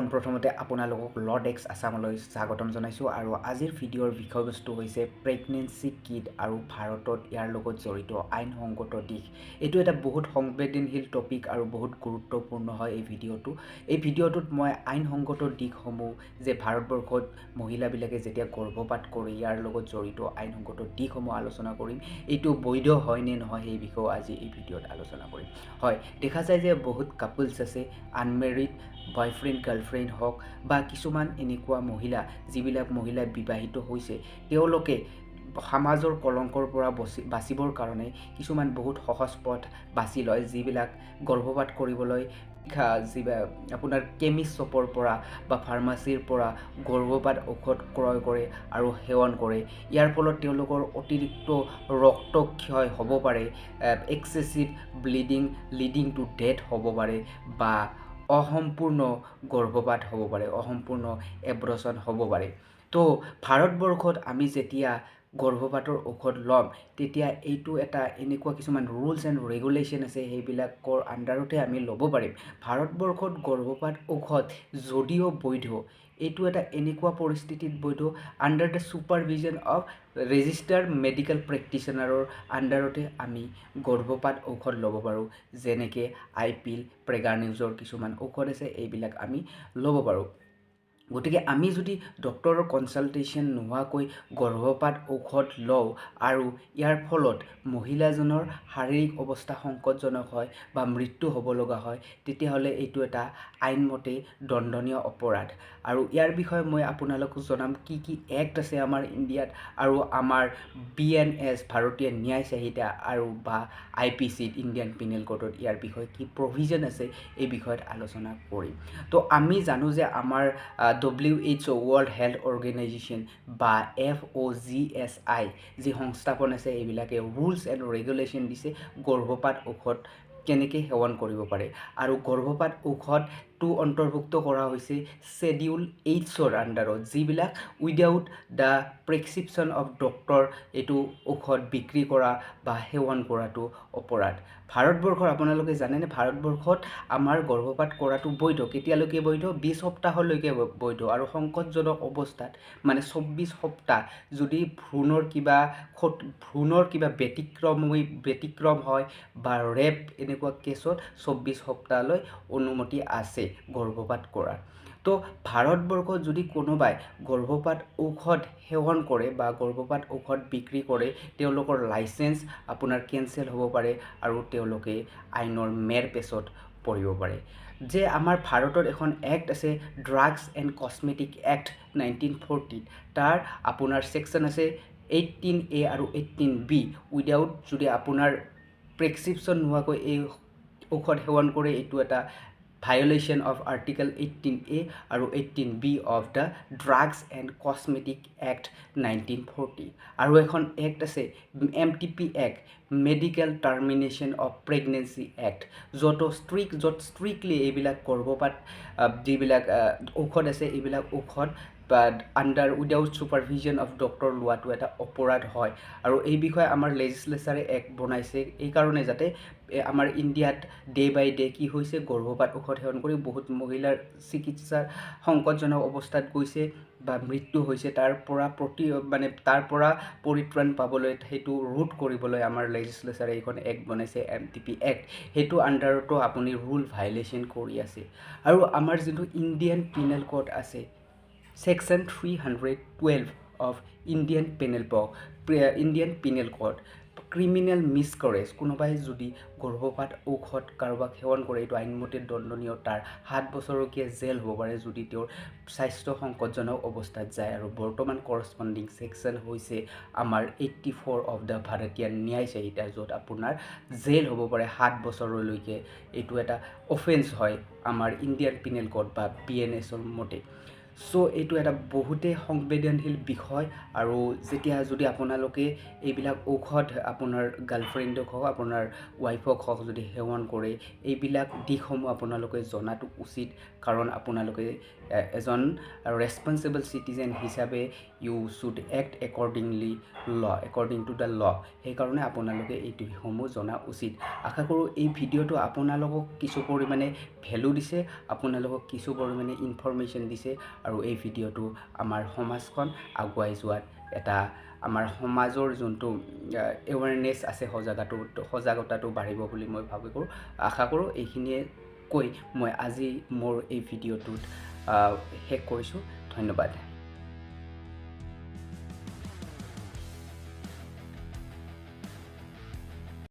পোনপ্ৰথমতে আপোনালোকক লডেক্স আছামলৈ স্বাগতম জনাইছোঁ আৰু আজিৰ ভিডিঅ'ৰ বিষয়বস্তু হৈছে প্ৰেগনেন্সি কিট আৰু ভাৰতত ইয়াৰ লগত জড়িত আইনসংগত দিশ। এইটো এটা বহুত সংবেদনশীল টপিক আৰু বহুত গুৰুত্বপূৰ্ণ হয় এই ভিডিঅ'টো। এই ভিডিঅ'টোত মই আইনসংগত দিশসমূহ যে ভাৰতবৰ্ষত মহিলাবিলাকে যেতিয়া গৰ্ভপাত কৰে ইয়াৰ লগত জড়িত আইনসংগত দিশসমূহ আলোচনা কৰিম। এইটো বৈধ হয় নে নহয় সেই বিষয়েও আজি এই ভিডিঅ'ত আলোচনা কৰিম। হয়, দেখা যায় যে বহুত কাপলছ আছে আনমেৰিড, বয়ফ্ৰেণ্ড গাৰ্লফ্ৰেণ্ড হওক বা কিছুমান এনেকুৱা মহিলা যিবিলাক মহিলা বিবাহিত হৈছে তেওঁলোকে সমাজৰ কলংকৰ পৰা বাচিবৰ কাৰণে কিছুমান বহুত সহজ পথ বাছি লয়, যিবিলাক গৰ্ভপাত কৰিবলৈ আপোনাৰ কেমিষ্ট শ্বপৰ পৰা বা ফাৰ্মাচীৰ পৰা গৰ্ভপাত ঔষধ ক্ৰয় কৰে আৰু সেৱন কৰে। ইয়াৰ ফলত তেওঁলোকৰ অতিৰিক্ত ৰক্তক্ষয় হ'ব পাৰে, এক্সেছিভ ব্লিডিং লিডিং টু ডেথ হ'ব পাৰে বা অসম্পূৰ্ণ গৰ্ভপাত হ'ব পাৰে, অসম্পূৰ্ণ এব্ৰচন হ'ব পাৰে। তো ভাৰতবৰ্ষত আমি যেতিয়া গৰ্ভপাতৰ ঔষধ ল'ম তেতিয়া এইটো এটা এনেকুৱা কিছুমান ৰুলছ এণ্ড ৰেগুলেশ্যন আছে, সেইবিলাকৰ আণ্ডাৰতে আমি ল'ব পাৰিম। ভাৰতবৰ্ষত গৰ্ভপাত ঔষধ যদিও বৈধ, এইটো এটা এনেকুৱা পৰিস্থিতিত বৈধ under the supervision of registered medical প্ৰেক্টিশ্যনাৰৰ আণ্ডাৰতে আমি গৰ্ভপাত ঔষধ ল'ব পাৰোঁ, যেনেকৈ আইপিল, প্ৰেগানিউজৰ কিছুমান ঔষধ আছে, এইবিলাক আমি ল'ব পাৰোঁ। গতিকে আমি যদি ডক্টৰৰ কনচাল্টেশ্যন নোহোৱাকৈ গৰ্ভপাত ঔষধ লওঁ আৰু ইয়াৰ ফলত মহিলাজনৰ শাৰীৰিক অৱস্থা সংকটজনক হয় বা মৃত্যু হ'ব লগা হয়, তেতিয়াহ'লে এইটো এটা আইনমতে দণ্ডনীয় অপৰাধ। আৰু ইয়াৰ বিষয়ে মই আপোনালোকক জনাম কি কি এক্ট আছে আমাৰ ইণ্ডিয়াত আৰু আমাৰ BNS ভাৰতীয় ন্যায় সংহিতা আৰু বা IPCত ইণ্ডিয়ান পিনেল কোডত ইয়াৰ বিষয়ে কি প্ৰভিজন আছে এই বিষয়ত আলোচনা কৰিম। তো আমি জানো যে আমাৰ WHO ৱৰ্ল্ড হেল্থ অৰ্গেনাইজেশ্যন বা FOGSI যি সংস্থাপন আছে এইবিলাকে ৰুলছ এণ্ড ৰেগুলেশ্যন দিছে গৰ্ভপাত ঔষধ কেনেকৈ সেৱন কৰিব পাৰে। আৰু গৰ্ভপাত ঔষধটো অন্তৰ্ভুক্ত কৰা হৈছে শ্বেডিউল 8ৰ আণ্ডাৰত, যিবিলাক without the prescription of doctor এইটো ঔষধ বিক্ৰী কৰা বা সেৱন কৰাটো অপৰাধ। ভাৰতবৰ্ষৰ আপোনালোকে জানেনে ভাৰতবৰ্ষত আমাৰ গৰ্ভপাত কৰাটো বৈধ। কেতিয়ালৈকে বৈধ? 20 সপ্তাহলৈকে বৈধ। আৰু সংকটজনক অৱস্থাত মানে 24 সপ্তাহ যদি ভ্ৰূণৰ কিবা ব্যতিক্ৰম হয় বা ৰেপ এনেকুৱা কেছত 24 সপ্তাহলৈ অনুমতি আছে গৰ্ভপাত কৰাৰ। তো ভাৰতবৰ্ষত যদি কোনোবাই গৰ্ভপাত ঔষধ সেৱন কৰে বা গৰ্ভপাত ঔষধ বিক্ৰী কৰে, তেওঁলোকৰ লাইচেঞ্চ আপোনাৰ কেঞ্চেল হ'ব পাৰে আৰু তেওঁলোকে আইনৰ মেৰ পেচত পৰিব পাৰে। যে আমাৰ ভাৰতত এখন এক্ট আছে ড্ৰাগছ এণ্ড কছমেটিক এক্ট 1940, তাৰ আপোনাৰ ছেকশ্যন আছে 18A আৰু 18B। উইদাউট যদি আপোনাৰ প্ৰেছক্ৰিপশ্যন নোহোৱাকৈ এই ঔষধ সেৱন কৰে, এইটো এটা ভায়লেশ্যন অফ আৰ্টিকল 18A আৰু 18B of the drugs and cosmetic act 1940। আৰু এখন এক্ট আছে MTP act, medical termination of pregnancy act, য'ত ষ্ট্ৰিক্টলি এইবিলাক গৰ্ভপাত যিবিলাক ঔষধ আছে এইবিলাক ঔষধ বা উইদাউট ছুপাৰভিজন অফ ডক্টৰ লোৱাটো এটা অপৰাধ হয়। আৰু এই বিষয়ে আমাৰ লেজিছলেচাৰে এক্ট বনাইছে এইকাৰণে যাতে আমাৰ ইণ্ডিয়াত ডে বাই ডে কি হৈছে, গৰ্ভপাত ঔষধ সেৱন কৰি বহুত মহিলাৰ চিকিৎসা সংকটজনক অৱস্থাত গৈছে বা মৃত্যু হৈছে, তাৰ পৰা পৰিত্ৰাণ পাবলৈ, সেইটো ৰোধ কৰিবলৈ আমাৰ লেজিছলেচাৰে এইখন এক্ট বনাইছে MTP এক্ট। সেইটো আণ্ডাৰতো আপুনি ৰুল ভায়লেশ্যন কৰি আছে। আৰু আমাৰ যোনটো ইণ্ডিয়ান পিনেল কোড আছে section 312 of Indian penal code, criminal miscarriage, কোনোবাই যদি গৰ্ভপাত ঔষধ কাৰোবাক সেৱন কৰে এইটো আইনমতে দণ্ডনীয়, তাৰ 7 বছৰলৈকে জেল হ'ব পাৰে যদি তেওঁৰ স্বাস্থ্য সংকটজনক অৱস্থাত যায়। আৰু বৰ্তমান কৰস্পণ্ডিং ছেকশ্যন হৈছে আমাৰ 84 অফ দ্য ভাৰতীয় ন্যায় সংহিতা, য'ত আপোনাৰ জেল হ'ব পাৰে 7 বছৰলৈকে। এইটো এটা অফেন্স হয় আমাৰ ইণ্ডিয়ান পিনেল কোড বা BNSৰ মতে। সো এইটো এটা বহুতেই সংবেদনশীল বিষয় আৰু যেতিয়া যদি আপোনালোকে এইবিলাক ঔষধ আপোনাৰ গাৰ্লফ্ৰেণ্ডক হওক আপোনাৰ ৱাইফক হওক যদি সেৱন কৰে এইবিলাক দিশসমূহ আপোনালোকে জনাটো উচিত কাৰণ আপোনালোকে এজন ৰেছপনচিবল চিটিজেন হিচাপে you should act according to the law সেইকাৰণে আপোনালোকে এই দিশসমূহ জনা উচিত আশা কৰোঁ এই ভিডিঅ'টো আপোনালোকক কিছু পৰিমাণে ভেলু দিছে আপোনালোকক কিছু পৰিমাণে ইনফৰমেশ্যন দিছে আৰু এই ভিডিঅ'টো আমাৰ সমাজখন আগুৱাই যোৱাত এটা আমাৰ সমাজৰ যোনটো এৱাৰনেছ আছে সজাগতাটো বাঢ়িব বুলি মই আশা কৰোঁ এইখিনিয়ে কৈ মই আজি মোৰ এই ভিডিঅ'টোত শেষ কৰিছোঁ ধন্যবাদ